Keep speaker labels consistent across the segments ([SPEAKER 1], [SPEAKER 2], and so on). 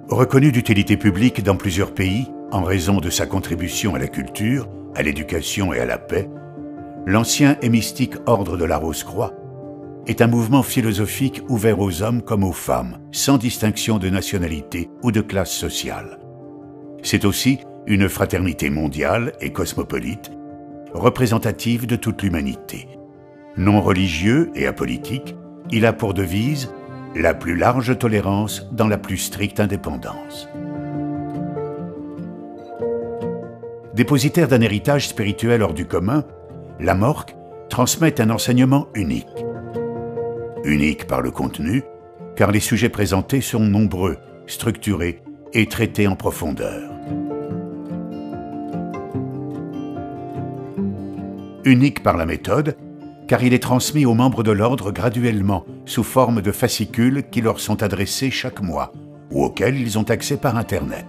[SPEAKER 1] Reconnu d'utilité publique dans plusieurs pays en raison de sa contribution à la culture, à l'éducation et à la paix, l'ancien et mystique Ordre de la Rose-Croix est un mouvement philosophique ouvert aux hommes comme aux femmes, sans distinction de nationalité ou de classe sociale. C'est aussi une fraternité mondiale et cosmopolite, représentative de toute l'humanité. Non religieux et apolitique, il a pour devise la plus large tolérance dans la plus stricte indépendance. Dépositaire d'un héritage spirituel hors du commun, la MORC transmet un enseignement unique. Unique par le contenu, car les sujets présentés sont nombreux, structurés et traités en profondeur. Unique par la méthode, car il est transmis aux membres de l'ordre graduellement, sous forme de fascicules qui leur sont adressés chaque mois, ou auxquels ils ont accès par Internet.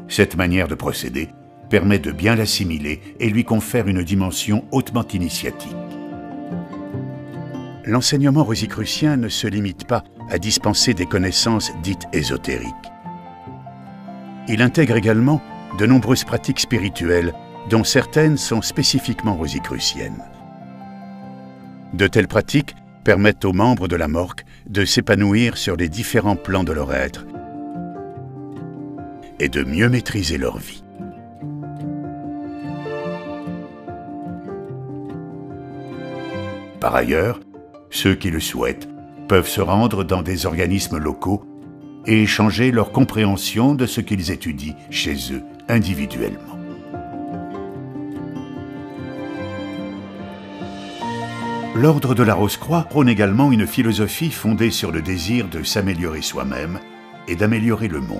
[SPEAKER 1] Cette manière de procéder permet de bien l'assimiler et lui confère une dimension hautement initiatique. L'enseignement rosicrucien ne se limite pas à dispenser des connaissances dites ésotériques. Il intègre également de nombreuses pratiques spirituelles, dont certaines sont spécifiquement rosicruciennes. De telles pratiques permettent aux membres de la MORC de s'épanouir sur les différents plans de leur être et de mieux maîtriser leur vie. Par ailleurs, ceux qui le souhaitent peuvent se rendre dans des organismes locaux et échanger leur compréhension de ce qu'ils étudient chez eux individuellement. L'Ordre de la Rose-Croix prône également une philosophie fondée sur le désir de s'améliorer soi-même et d'améliorer le monde.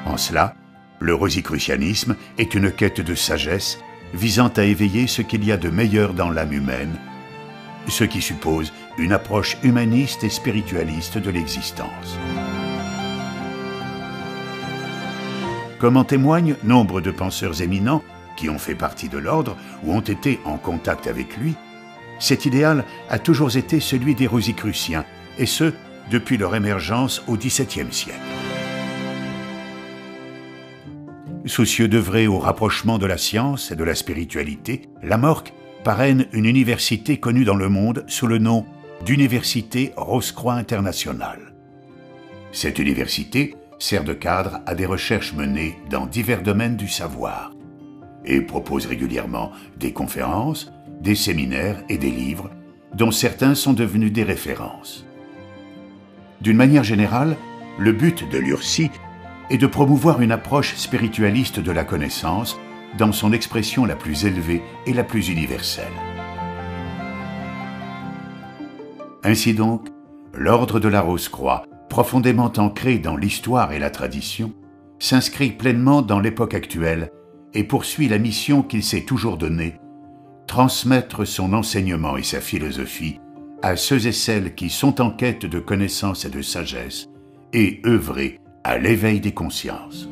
[SPEAKER 1] En cela, le rosicrucianisme est une quête de sagesse visant à éveiller ce qu'il y a de meilleur dans l'âme humaine, ce qui suppose une approche humaniste et spiritualiste de l'existence. Comme en témoignent nombre de penseurs éminents qui ont fait partie de l'ordre ou ont été en contact avec lui, cet idéal a toujours été celui des rosicruciens, et ce, depuis leur émergence au XVIIe siècle. Soucieux d'œuvrer au rapprochement de la science et de la spiritualité, la MORC parraine une université connue dans le monde sous le nom d'Université Rose-Croix Internationale. Cette université sert de cadre à des recherches menées dans divers domaines du savoir et propose régulièrement des conférences, des séminaires et des livres, dont certains sont devenus des références. D'une manière générale, le but de l'URSI est de promouvoir une approche spiritualiste de la connaissance dans son expression la plus élevée et la plus universelle. Ainsi donc, l'Ordre de la Rose-Croix, profondément ancré dans l'histoire et la tradition, s'inscrit pleinement dans l'époque actuelle et poursuit la mission qu'il s'est toujours donnée, transmettre son enseignement et sa philosophie à ceux et celles qui sont en quête de connaissance et de sagesse et œuvrer à l'éveil des consciences.